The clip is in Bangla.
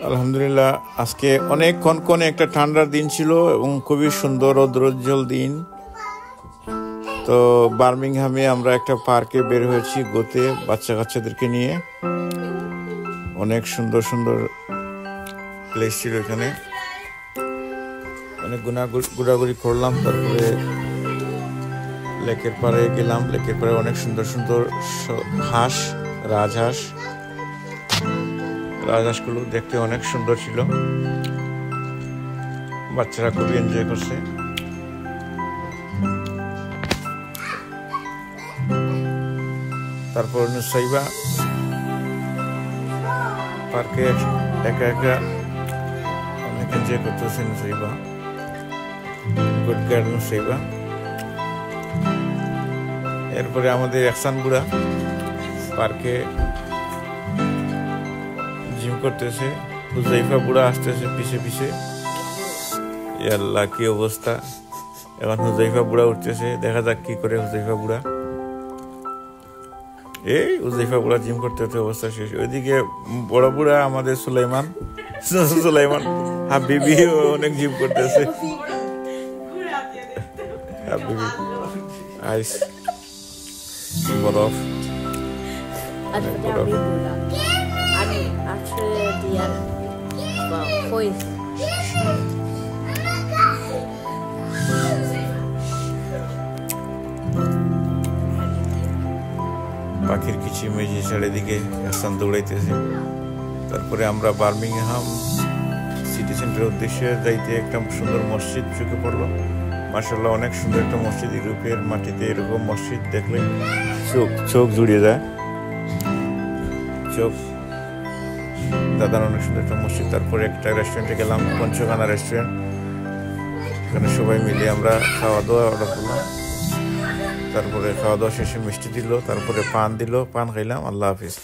আলহামদুলিল্লাহ, আজকে অনেক কনকনে একটা ঠান্ডার দিন ছিল এবং খুবই সুন্দর রৌদ্রোজ্জ্বল দিন। তো বার্মিংহামে আমরা একটা পার্কে বের হয়েছি ঘুরতে বাচ্চা কাচ্চাদেরকে নিয়ে। অনেক সুন্দর সুন্দর প্লেস ছিল এখানে, অনেক ঘোরাঘুরি করলাম। তারপরে লেকের পাড়ে গেলাম। লেকের পাড়ে অনেক সুন্দর সুন্দর হাঁস, রাজহাঁসগুলো দেখতে অনেক সুন্দর ছিল। বাচ্চারা খুবই এনজয় করছে। তারপর নুসাইবা পার্কে একা একা অনেক এনজয় করতেছে নুসাইবা। Good girl Nusaiba. এরপরে আমাদের এহসানপুরা পার্কে জিম করতেছে। হুজাইফা বুড়া আসতেছে পিছে পিছে। আল্লাহ, কি অবস্থা! এখন হুজাইফা বুড়া উঠতেছে, দেখা যাক কি করে হুজাইফা বুড়া। এই হুজাইফা বুড়া জিম করতে হতে অবস্থা শেষ। ওইদিকে বড় বুড়া আমাদের সুলাইমান হাবিবি অনেক জিম করতেছে। হাবিবি আইস বরফ পাখির কিচিমিচি চারিদিকে এহসান দৌড়াইতেছে। তারপরে আমরা বার্মিংহাম সিটি সেন্টারের উদ্দেশ্যে যাইতে একটা সুন্দর মসজিদ চোখে পড়লো। মাশাআল্লাহ, অনেক সুন্দর একটা মসজিদ। ইউরোপের মাটিতে এরকম মসজিদ দেখলে চোখ জুড়িয়ে যায়। দাদার অনেক সুন্দর একটা মসজিদ। তারপরে একটা রেস্টুরেন্টে গেলাম, পঞ্চগানা রেস্টুরেন্ট। এখানে সবাই মিলে আমরা খাওয়া দাওয়া অর্ডার করলাম। তারপরে খাওয়া দাওয়া শেষে মিষ্টি দিল, তারপরে পান দিল, পান খাইলাম। আল্লাহ হাফিজ।